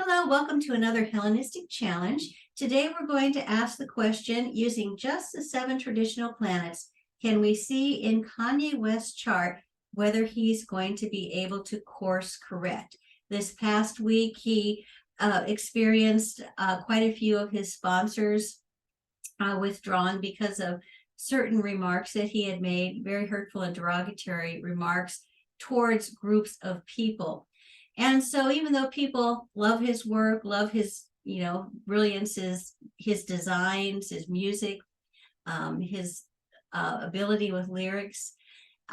Hello, welcome to another Hellenistic challenge. Today we're going to ask the question, using just the 7 traditional planets, can we see in Kanye West's chart whether he's going to be able to course correct? This past week, he experienced quite a few of his sponsors withdrawn because of certain remarks that he had made, very hurtful and derogatory remarks towards groups of people. And so even though people love his work, love his, brilliance, his designs, his music, his ability with lyrics,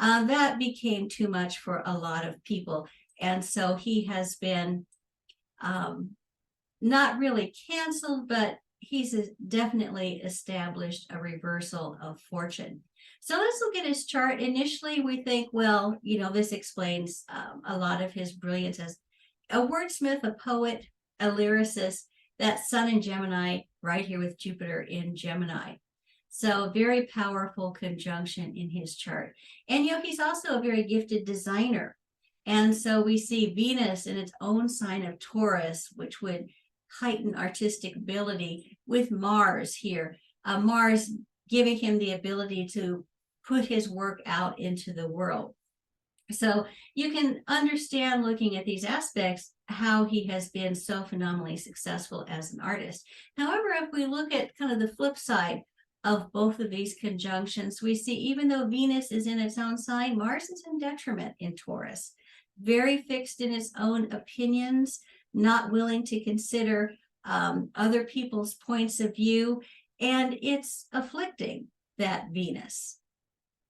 that became too much for a lot of people. And so he has been not really canceled, but he's definitely established a reversal of fortune. So let's look at his chart. Initially, we think, well, this explains a lot of his brilliance as a wordsmith, a poet, a lyricist. That Sun in Gemini, right here with Jupiter in Gemini. So very powerful conjunction in his chart. And, he's also a very gifted designer. And so we see Venus in its own sign of Taurus, which would heighten artistic ability, with Mars here. Mars giving him the ability to put his work out into the world. So you can understand, looking at these aspects, how he has been so phenomenally successful as an artist. However, if we look at kind of the flip side of both of these conjunctions, we see even though Venus is in its own sign, Mars is in detriment in Taurus. Very fixed in its own opinions, not willing to consider other people's points of view, and it's afflicting that Venus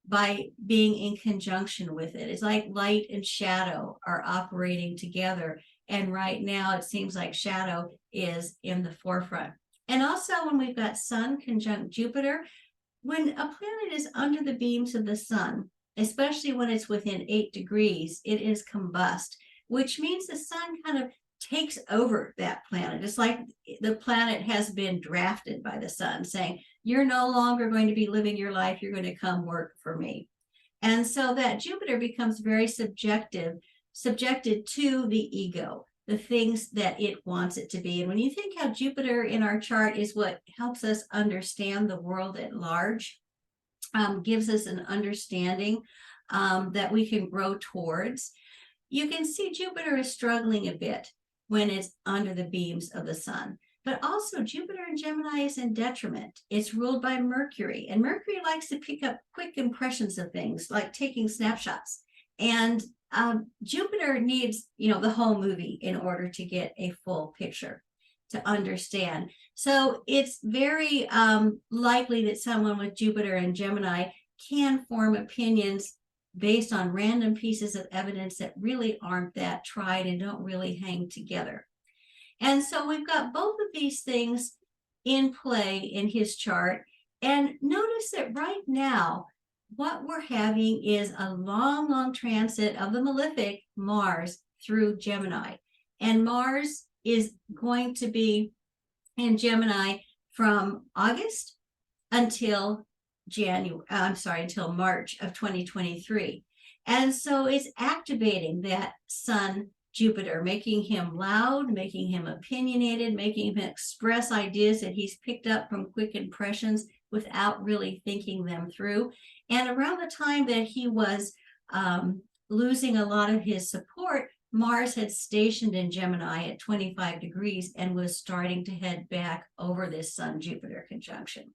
by being in conjunction with it. It's like light and shadow are operating together, and right now it seems like shadow is in the forefront. And also when we've got Sun conjunct Jupiter, when a planet is under the beams of the Sun, especially when it's within 8 degrees, it is combust, which means the Sun kind of takes over that planet. It's like the planet has been drafted by the Sun, saying, you're no longer going to be living your life, you're going to come work for me. And so that Jupiter becomes very subjected to the ego, the things that it wants it to be. And when you think how Jupiter in our chart is what helps us understand the world at large, gives us an understanding that we can grow towards, you can see Jupiter is struggling a bit when it's under the beams of the Sun. But also Jupiter in Gemini is in detriment. It's ruled by Mercury, and Mercury likes to pick up quick impressions of things, like taking snapshots. And Jupiter needs, the whole movie in order to get a full picture to understand. So it's very likely that someone with Jupiter in Gemini can form opinions based on random pieces of evidence that really aren't that tried and don't really hang together. And so we've got both of these things in play in his chart. And notice that right now, what we're having is a long, long transit of the malefic Mars through Gemini. And Mars is going to be in Gemini from August until until March of 2023. And so it's activating that Sun Jupiter, making him loud, making him opinionated, making him express ideas that he's picked up from quick impressions without really thinking them through. And around the time that he was losing a lot of his support, Mars had stationed in Gemini at 25 degrees and was starting to head back over this Sun-Jupiter conjunction.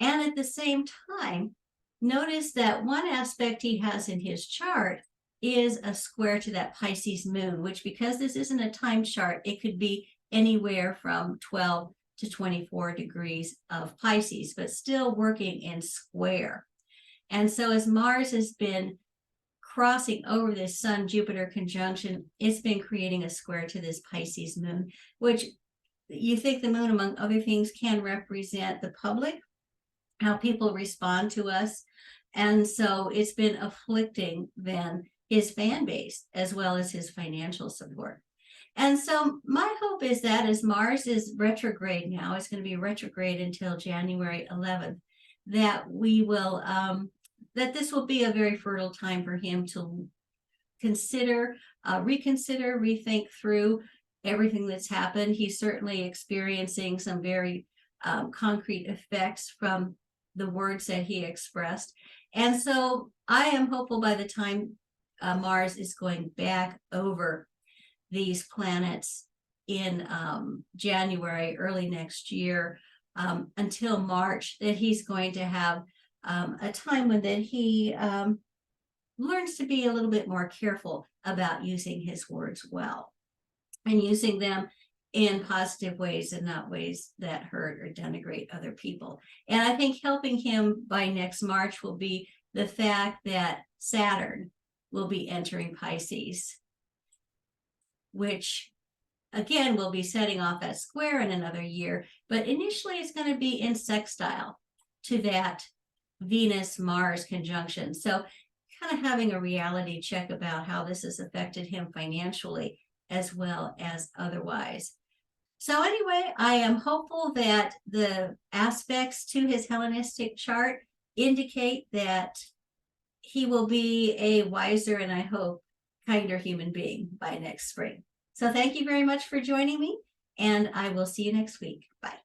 And at the same time, notice that one aspect he has in his chart is a square to that Pisces moon, which, because this isn't a time chart, it could be anywhere from 12 to 24 degrees of Pisces, but still working in square. And so as Mars has been crossing over this Sun-Jupiter conjunction, it's been creating a square to this Pisces moon, which you think the moon, among other things, can represent the public, how people respond to us. And so it's been afflicting then his fan base as well as his financial support. And so my hope is that as Mars is retrograde now, it's going to be retrograde until January 11th, that we will, that this will be a very fertile time for him to consider, reconsider, rethink through everything that's happened. He's certainly experiencing some very concrete effects from the words that he expressed. And so I am hopeful by the time Mars is going back over these planets in January, early next year, until March, that he's going to have a time when then he learns to be a little bit more careful about using his words well and using them in positive ways and not ways that hurt or denigrate other people. And I think helping him by next March will be the fact that Saturn will be entering Pisces, which again will be setting off that square in another year, but initially it's going to be in sextile to that Venus-Mars conjunction. So kind of having a reality check about how this has affected him financially as well as otherwise. So anyway, I am hopeful that the aspects to his Hellenistic chart indicate that he will be a wiser and I hope kinder human being by next spring. So thank you very much for joining me, and I will see you next week. Bye.